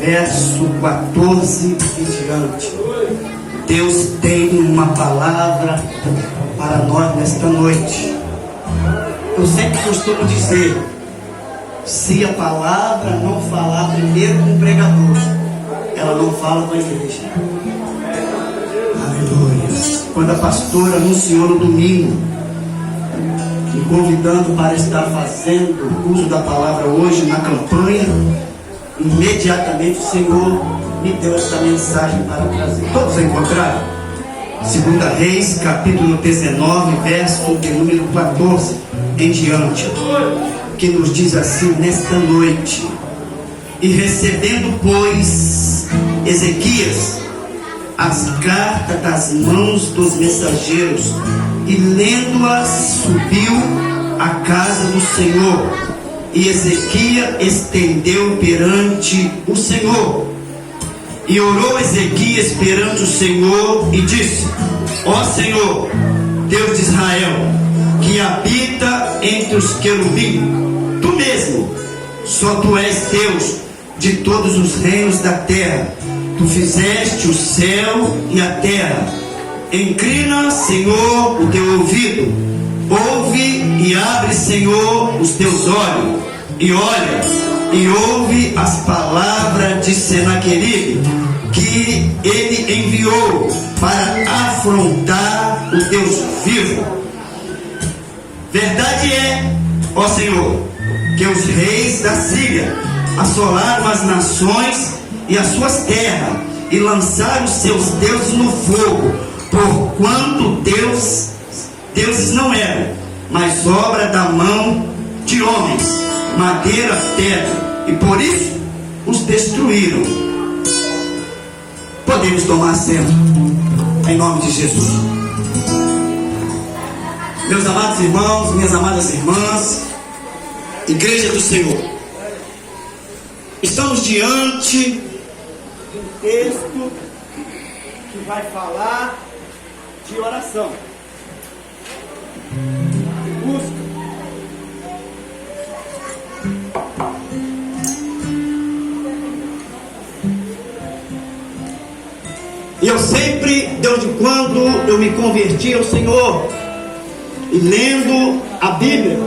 verso 14 em diante. Deus tem uma palavra para nós nesta noite. Eu sempre costumo dizer, se a palavra não falar primeiro com o pregador, ela não fala com a igreja. Aleluia. Quando a pastora anunciou no domingo, me convidando para estar fazendo o uso da palavra hoje na campanha, imediatamente o Senhor me deu essa mensagem para trazer. Todos encontraram? 2 Reis, capítulo 19, verso de número 14 em diante, que nos diz assim nesta noite: e recebendo, pois, Ezequias as cartas das mãos dos mensageiros e lendo-as, subiu à casa do Senhor. E Ezequias estendeu perante o Senhor. E orou Ezequias perante o Senhor e disse: ó Senhor, Deus de Israel, que habita entre os querubins, tu mesmo, só tu és Deus de todos os reinos da terra. Tu fizeste o céu e a terra. Inclina, Senhor, o teu ouvido, ouve e abre, Senhor, os teus olhos, e olha e ouve as palavras de Senaqueribe, que ele enviou para afrontar o Deus vivo. Verdade é, ó Senhor, que os reis da Síria assolaram as nações e as suas terras, e lançaram seus deuses no fogo, porquanto deuses não eram, mas obra da mão de homens, madeira, pedra, e por isso os destruíram. Podemos tomar assento, em nome de Jesus. Meus amados irmãos, minhas amadas irmãs, Igreja do Senhor, estamos diante de um texto que vai falar de oração. Busca. E eu sempre, desde quando eu me converti ao Senhor, e lendo a Bíblia,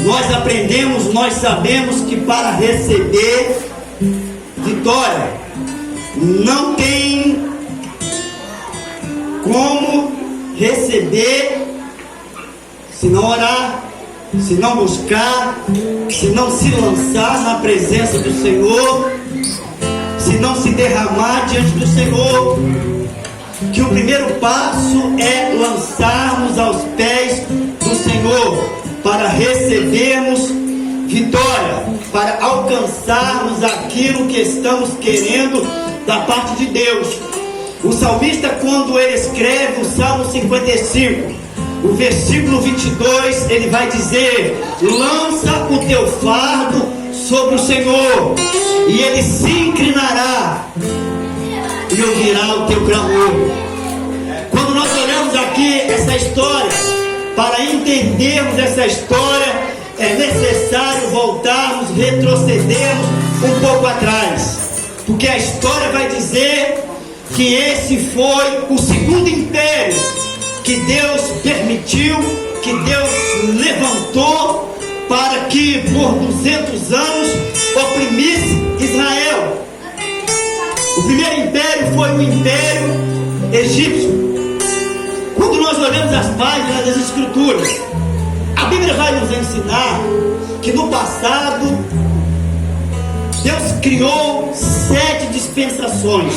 nós aprendemos, nós sabemos que para receber vitória, não tem como receber se não orar, se não buscar, se não se lançar na presença do Senhor, se não se derramar diante do Senhor. Que o primeiro passo é lançarmos aos pés do Senhor para recebermos vitória, para alcançarmos aquilo que estamos querendo da parte de Deus. O salmista, quando ele escreve o Salmo 55, o versículo 22, ele vai dizer: lança o teu fardo sobre o Senhor, e ele se inclinará e ouvirá o teu clamor. Quando nós olhamos aqui essa história, para entendermos essa história, é necessário voltarmos, retrocedermos um pouco atrás, porque a história vai dizer que esse foi o segundo império que Deus permitiu, que Deus levantou para que por 200 anos oprimisse Israel. O primeiro império foi o Império Egípcio. Quando nós olhamos as páginas das Escrituras, a Bíblia vai nos ensinar que no passado Deus criou 7 dispensações.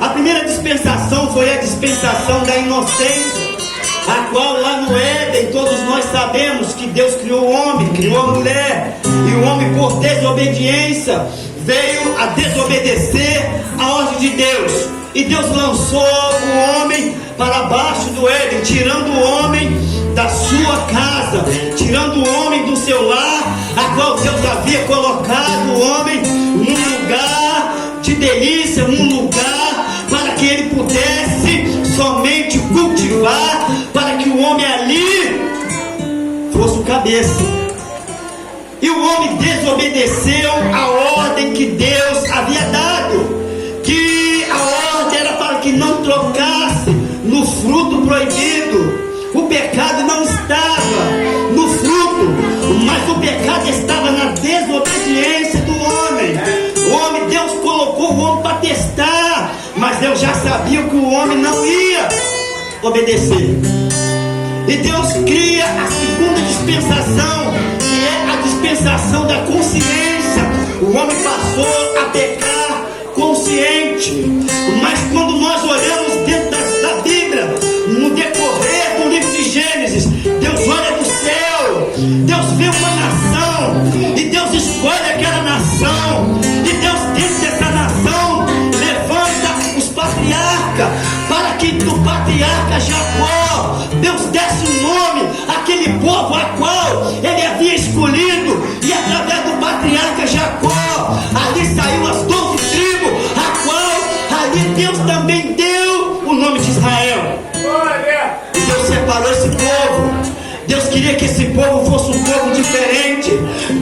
A primeira dispensação foi a dispensação da inocência, a qual lá no Éden todos nós sabemos que Deus criou o homem, criou a mulher, e o homem, por desobediência, veio a desobedecer a ordem de Deus, e Deus lançou o homem para baixo do Éden, tirando o homem da sua casa, tirando o homem do seu lar, a qual Deus havia colocado o homem num lugar de delícia, num lugar para que ele pudesse somente cultivar, para que o homem ali fosse o cabeça. E o homem desobedeceu a ordem que Deus pecado não estava no fruto, mas o pecado estava na desobediência do homem. Deus colocou o homem para testar, mas Deus já sabia que o homem não ia obedecer. E Deus cria a segunda dispensação, que é a dispensação da consciência. O homem passou a pecar consciente. Mas quando nós olhamos dentro da Bíblia, no decorrer do livro de Gênesis, Deus olha do céu, Deus vê uma nação, e Deus escolhe aquela nação, e Deus dentro dessa nação levanta os patriarcas, para que do patriarca Jacó Deus desse um nome àquele povo a qual ele havia escolhido, e através do patriarca Jacó ali saiu as 12 tribos, a qual ali Deus também deu o nome de Israel. E Deus separou esse povo. Deus queria que esse povo fosse um povo diferente.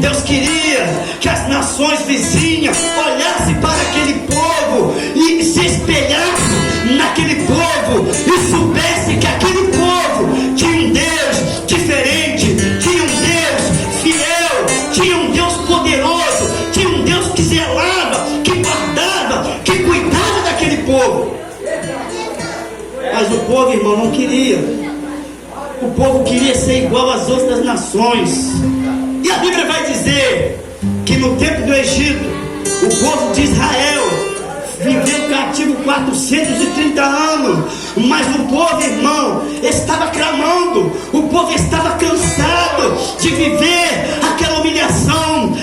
Deus queria que as nações vizinhas olhassem para aquele povo e se espelhassem naquele povo e soubessem que aquele povo tinha um Deus diferente, tinha um Deus fiel, tinha um Deus poderoso, tinha um Deus que zelava, que guardava, que cuidava daquele povo. Mas o povo, irmão, não queria. O povo queria ser igual às outras nações. E a Bíblia vai dizer que no tempo do Egito, o povo de Israel viveu cativo 430 anos. Mas o povo, irmão, estava clamando. O povo estava cansado de viver aquela humilhação.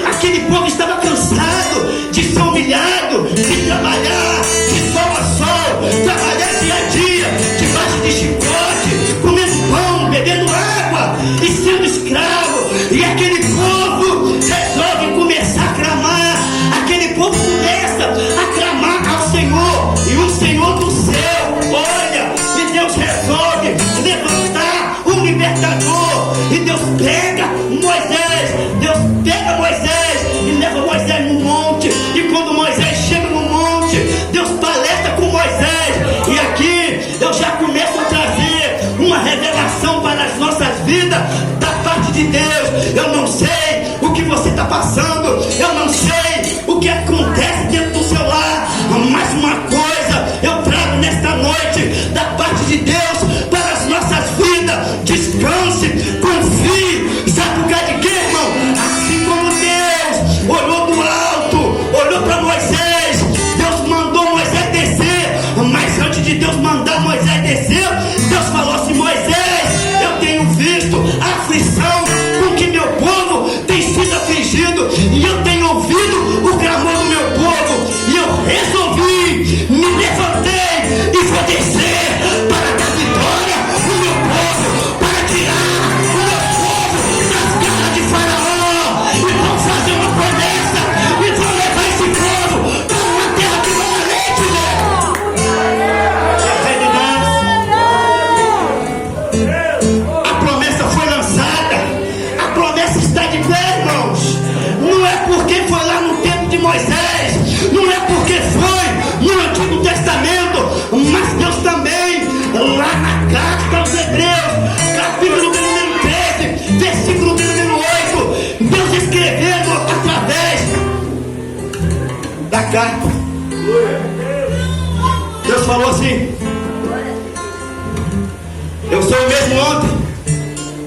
Aquele povo estava cansado de ser humilhado, de trabalhar de sol a sol, trabalhar dia a dia, debaixo de chicote, comendo pão, bebendo água e sendo escravo. E aquele povo resolve começar a clamar. Aquele povo começa a clamar ao Senhor, e o Senhor do céu olha, e Deus resolve levantar um libertador. E Deus pega Moisés, e leva Moisés no monte. E quando Moisés chega no monte, Deus palestra com Moisés. E aqui eu já começo a trazer uma revelação para as nossas vidas da parte de Deus. Eu não sei o que você está passando, eu não sei o que acontece dentro do seu lar, mas uma coisa eu trago nesta noite da parte de Deus para as nossas vidas: descanse, confie. Sabe por causa de quê, irmão? Assim como Deus olhou do alto, olhou para Moisés, Deus mandou Moisés descer. Mas antes de Deus mandar Moisés descer, Deus falou assim: Moisés, eu tenho visto a aflição com que meu povo tem sido afligido, e eu tenho ouvido o clamor do meu povo, e eu resolvi, me levantei e vou descer para dar vitória ao meu povo, para tirar o meu povo das garras de Faraó, e vou fazer uma promessa, e vou levar esse povo para uma terra que não há leite, A promessa foi lançada, a promessa está de pé, irmãos. Não é porque foi lá no tempo de Moisés, não é porque foi no Antigo Testamento, mas Deus também, lá na carta aos Hebreus, capítulo de número 13, versículo de número 8, Deus escrevendo através da carta, Deus falou assim: eu sou o mesmo ontem,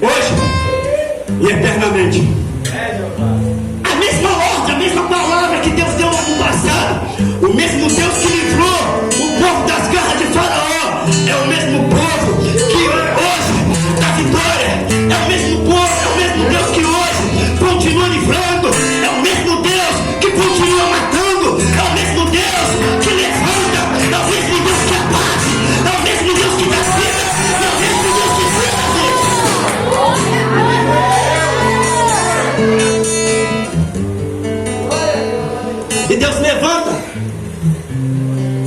hoje e eternamente. A mesma ordem, a mesma palavra que Deus deu no passado, o mesmo Deus que livrou o povo das garras de Faraó, é o mesmo povo que hoje dá vitória, é o mesmo povo, é o mesmo Deus que hoje continua livrando, é o mesmo Deus que continua matando, é o mesmo Deus que levanta, é o mesmo Deus que abate, é o mesmo Deus que dá vida, é o mesmo Deus que fez a vida. E Deus levanta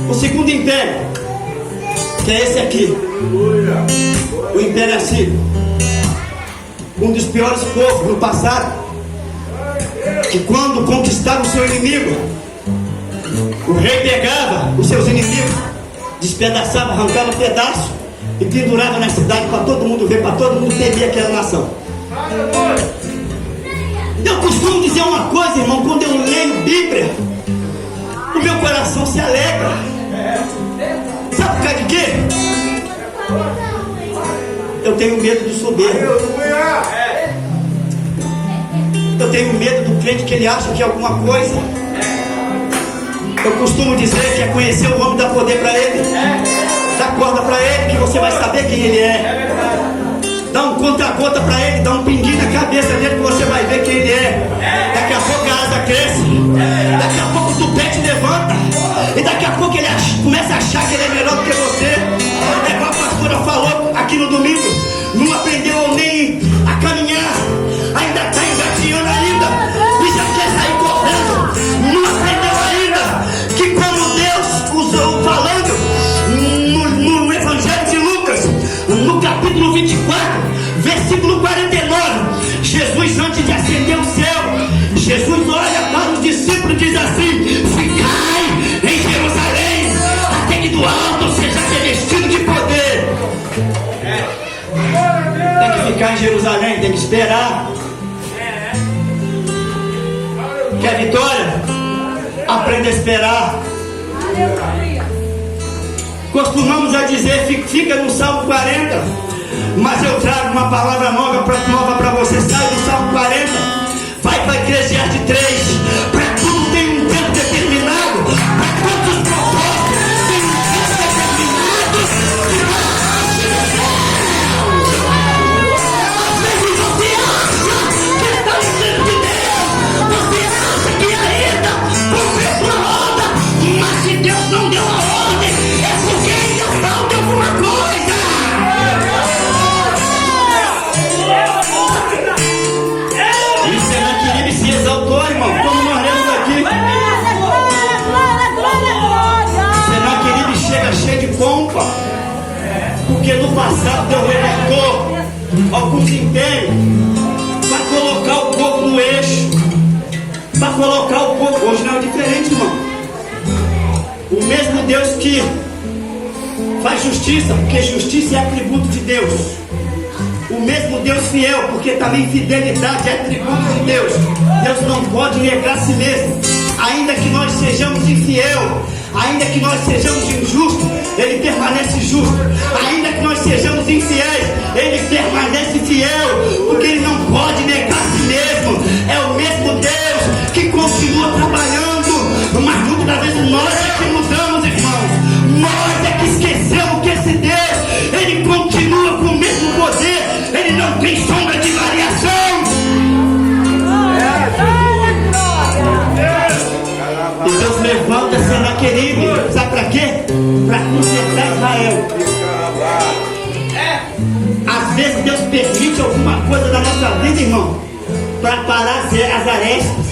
o segundo império, que é esse aqui, o Império Assírio, um dos piores povos no passado, que quando conquistava o seu inimigo, o rei pegava os seus inimigos, despedaçava, arrancava um pedaço e pendurava na cidade para todo mundo ver, para todo mundo temer aquela nação. Eu costumo dizer uma coisa, irmão, quando eu leio Bíblia, o meu coração se alegra. Sabe por causa de quê? Eu tenho medo do soberbo. Eu tenho medo do crente que ele acha que é alguma coisa. Eu costumo dizer que é conhecer o homem, dá poder para ele. Dá corda para ele, que você vai saber quem ele é. Dá um conta-gota para ele, dá um pinguinho na cabeça dele, que você vai ver quem ele é. Daqui a pouco a asa cresce. Daqui a pouco o tupete levanta. E daqui a pouco ele começa a achar que ele é melhor do que você. É igual a pastora falou aqui no domingo. Não aprendeu nem a caminhar. Ainda está engatinhando ainda. E já quer sair correndo. Não aprendeu ainda que como Deus usou falando no Evangelho de Lucas, no capítulo 24, versículo 49, Jesus, antes de ascender ao céu, Jesus olha para os discípulos e diz assim: ficai em Jerusalém, até que do alto seja revestido de poder. Tem que ficar em Jerusalém, tem que esperar. Quer vitória? Aprenda a esperar. Costumamos a dizer, fica no Salmo 40, mas eu trago uma palavra nova para você. Sai do Salmo 40, vai para Eclesiastes 3. Para tudo tem um tempo determinado, para todos os propósitos tem um tempo determinado. Às vezes você acha que está no tempo de Deus, você acha que ainda completou a onda, mas se Deus não deu a ordem, é porque ainda falta alguma coisa. E Senaqueribe se exaltou, irmão, como nós lemos aqui. Senaqueribe chega cheio de pompa, porque no passado Deus levantou alguns impérios para colocar o povo no eixo, para colocar o povo. Hoje não é diferente, irmão. O mesmo Deus que faz justiça, porque justiça é atributo de Deus. O mesmo Deus fiel, porque também fidelidade é atributo de Deus. Deus não pode negar a si mesmo. Ainda que nós sejamos infiel, ainda que nós sejamos injustos, Ele permanece justo. Ainda que nós sejamos infiéis, Ele permanece fiel, porque Ele não pode negar a si mesmo. É o mesmo Deus que continua trabalhando, mas muitas das vezes nós é que mudamos, irmãos. Nós é que esquecemos que esse Deus, Ele continua com o mesmo poder. Ele não tem sombra de variação. E Deus levanta Senaqueribe, sabe para quê? Para consertar Israel. Às vezes Deus permite alguma coisa na nossa vida, irmão, para parar as arestas,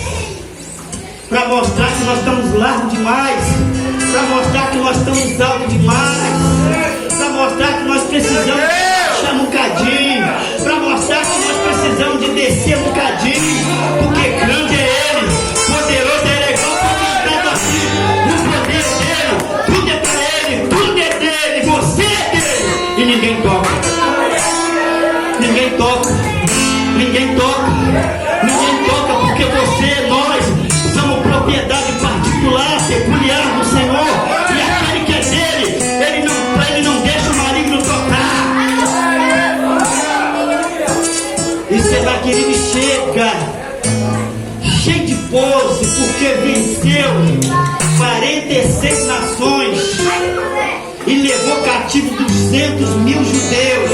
para mostrar que nós estamos largos demais, para mostrar que nós estamos altos demais, para mostrar que nós precisamos baixar um bocadinho, para mostrar que nós precisamos de descer um bocadinho, porque grande é Ele, poderoso é Ele, igual para assim, o poder é dele, tudo é para Ele, tudo é dele, você é dele, e ninguém toca, ninguém toca, ninguém toca, ninguém toca, porque você, nós, somos propriedade particular, peculiar do Senhor, e aquele que é dele, ele não deixa o maligno tocar. E Senaqueribe chega cheio de pose, porque venceu 46 nações e levou cativo 200.000 judeus.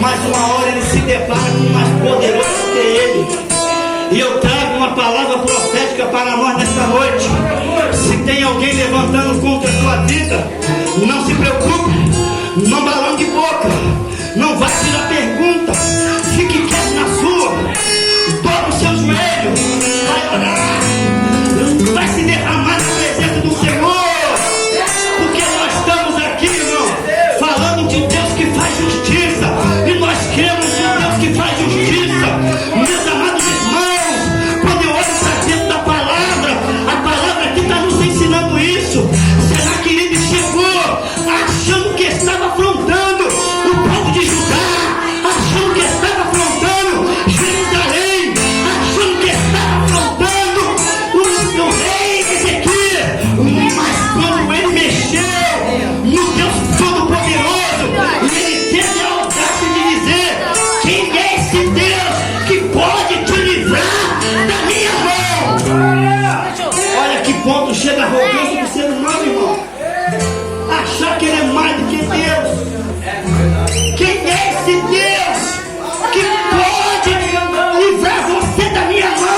Mas uma hora ele se depara com o mais poderoso que ele. E eu trago uma palavra profética para nós nesta noite. Se tem alguém levantando contra a sua vida, não se preocupe, não balão de boca, não vai tirar pergunta, fique quieto na sua, dobra o seu joelho, vai orar, vai se derramar na presença do Senhor, porque nós estamos aqui, irmão, falando de Deus que faz justiça, e nós cremos em Deus que faz justiça. Meus amados irmãos, quando eu olho para dentro da palavra, a palavra aqui está nos ensinando isso. Senaqueribe chegou achando que estava afrontando ponto chega a arrogância do ser humano, irmão. Achar que ele é mais do que Deus. Quem é esse Deus que pode livrar você da minha mão?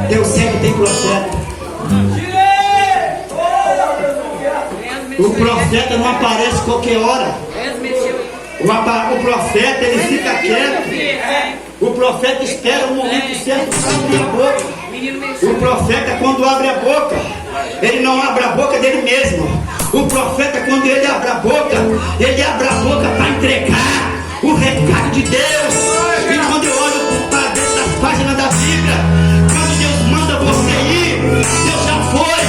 Deus sempre tem profeta. O profeta não aparece qualquer hora. O profeta, ele fica quieto. O profeta espera o momento certo para abrir a boca. O profeta, quando abre a boca, ele não abre a boca dele mesmo. O profeta, quando ele abre a boca para entregar o recado de Deus. E quando eu olho para dentro das páginas da Bíblia, quando Deus manda você ir, Deus já foi.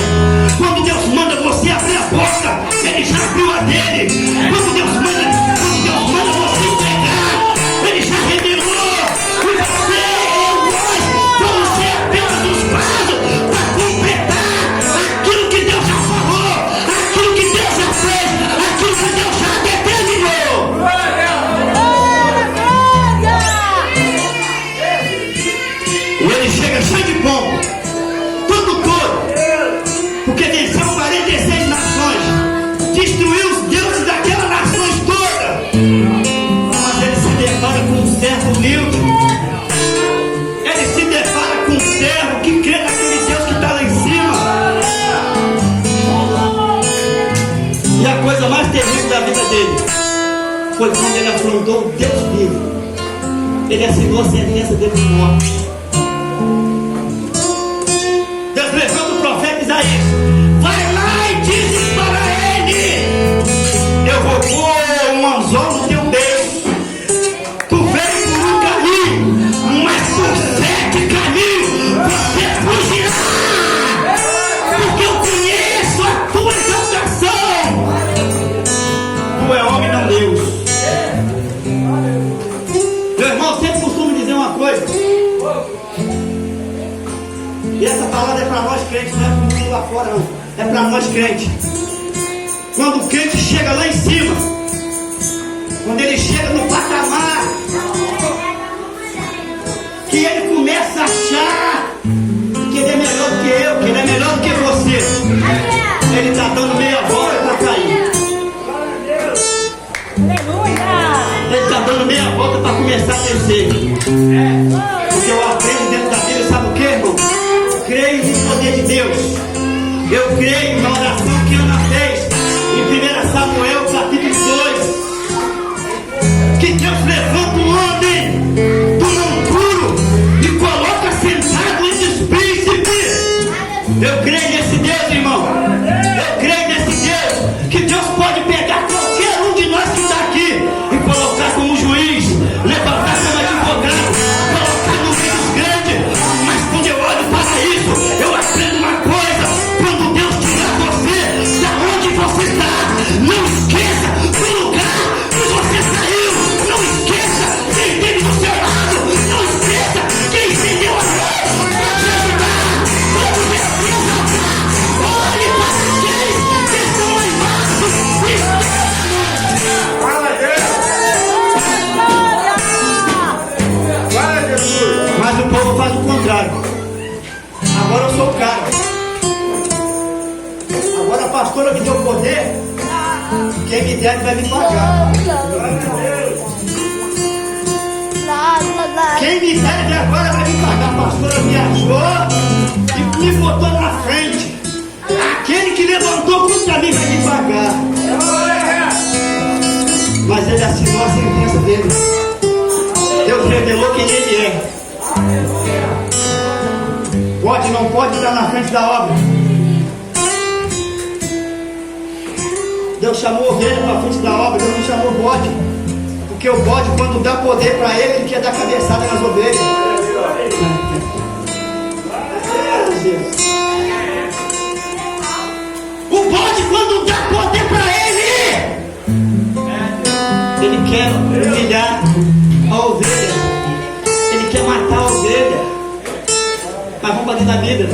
Quando Deus manda você abrir a boca, ele já abriu a dele. Quando Deus manda você entregar, ele já revelou. E você e nós vamos ser apenas os vasos para completar aquilo que Deus já falou, aquilo que Deus já fez, aquilo que Deus já determinou. Ele chega cheio de pompa, porque venceu 46 nações, destruiu os deuses daquelas nações todas. Mas ele se depara com um servo humilde. Ele se depara com um servo que crê naquele Deus que está lá em cima. E a coisa mais terrível da vida dele foi quando ele afrontou o Deus vivo. Ele assinou a sentença dele de morte. Deus levanta o profeta Isaías. Vai lá e diz para ele: eu vou pôr um anzol no teu beijo. Tu veio por um caminho, mas por 7 caminhos você fugirá. Porque eu conheço a tua exaltação. Tu é homem, não Deus. Meu irmão, sempre costumo dizer uma coisa. E essa palavra é para nós crentes, não é para o mundo lá fora não. É para nós crentes. Quando o crente chega lá em cima, quando ele chega no patamar, que ele começa a achar que ele é melhor do que eu, que ele é melhor do que você, ele está dando meia volta para cair. Ele está dando meia volta para começar a descer. Porque eu aprendo dentro da Bíblia, sabe o que, irmão? Creio no poder de Deus. Eu creio na oração que Ana fez em 1 Samuel capítulo 2, que Deus levanta um homem do monturo e coloca sentado entre os príncipes. Eu creio nesse Deus, irmão. Eu creio nesse Deus, que Deus pode pegar qualquer um de nós que está aqui e colocar como juiz, levantar como advogado, colocar no meio dos grandes. Mas quando eu olho para isso, eu aprendo uma coisa: quando Deus tirar você da onde você está, não esqueça do lugar que você saiu. Não esqueça quem esteve do seu lado. Não esqueça quem estendeu a mão para te ajudar. Quando Deus te exaltar, olhe para aqueles que estão lá embaixo. Mas o povo faz o contrário. Agora eu sou o cara. Agora a pastora me deu poder. Quem me deve vai me pagar. Quem me deve agora vai me pagar. A pastora me achou e me botou na frente. Aquele que levantou contra mim vai me pagar. Mas ele assinou a sentença dele. Deus revelou quem ele é. Pode, não pode estar na frente da obra. Deus chamou ovelha para frente da obra. Deus não chamou bode. Porque o bode, quando dá poder para ele, ele quer dar cabeçada nas ovelhas. O bode, quando dá poder para ele quer humilhar a ovelha. Ele quer matar a ovelha. Mas fazer na vida.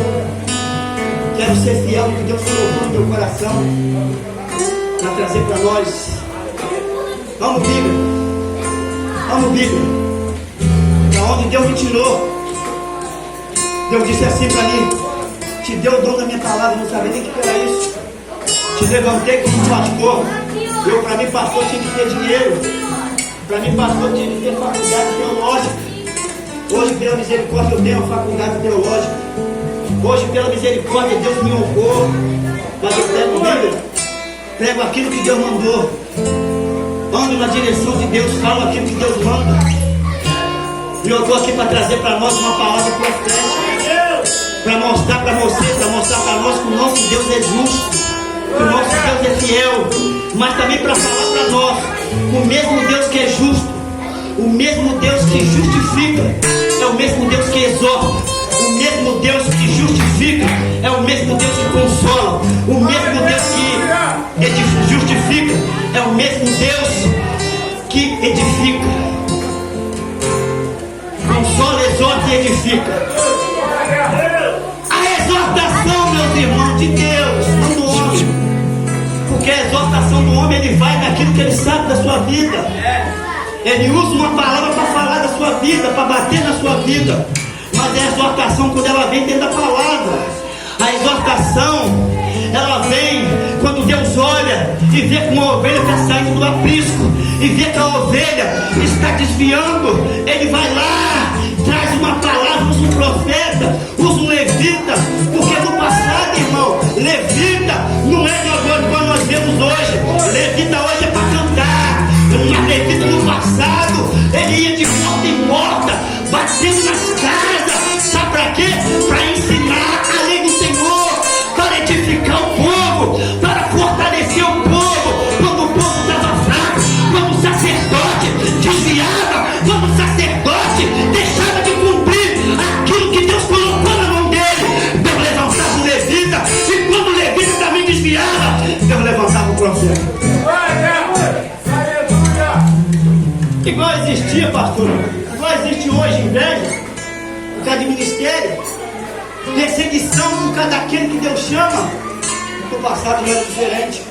Quero ser fiel no que Deus colocou no meu coração para trazer para nós. Amo Bíblia. Amo Bíblia. Da onde Deus me tirou. Deus disse assim para mim: te deu o dom da minha palavra, não sabia nem o que era isso. Te levantei como pastor. Eu, para mim, pastor, tinha que ter dinheiro. Para mim, pastor, tinha que ter faculdade teológica. Hoje, pela misericórdia, eu tenho uma faculdade teológica. Hoje, pela misericórdia, Deus me honrou. Mas eu prego Bíblia, prego aquilo que Deus mandou. Ando na direção de Deus, falo aquilo que Deus manda. E eu estou aqui para trazer para nós uma palavra profética. Para mostrar para você, para mostrar para nós que o nosso Deus é justo. Que o nosso Deus é fiel. Mas também para falar para nós, o mesmo Deus que é justo, o mesmo Deus que justifica, é o mesmo Deus que exorta. O mesmo Deus que justifica é o mesmo Deus que consola. O mesmo Deus que justifica é o mesmo Deus que edifica. Consola, exorta e edifica. A exortação, meus irmãos, de Deus, não do homem. Porque a exortação do homem, ele vai naquilo que ele sabe da sua vida. Ele usa uma palavra para falar da sua vida, para bater na sua vida. Mas a exortação, quando ela vem dentro da palavra, a exortação, ela vem quando Deus olha e vê que uma ovelha está saindo do aprisco, e vê que a ovelha está desviando. Ele vai lá, traz uma palavra, usa um profeta, usa um levita. Porque no passado, irmão, levita não é igual nós vemos hoje. Levita hoje é para cantar. Mas levita no passado, ele ia de porta em porta, batendo nas casas. Sabe para quê? Para ensinar a lei do Senhor, para edificar o povo, para fortalecer o povo. Quando o povo estava fraco, quando o sacerdote desviava, quando o sacerdote deixava de cumprir aquilo que Deus colocou na mão dele, Deus levantava o levita. E quando o levita também desviava, Deus levantava o profeta. Igual existia, pastor, igual existe hoje inveja por causa de ministério, perseguição por causa daquele que Deus chama. No passado não era diferente.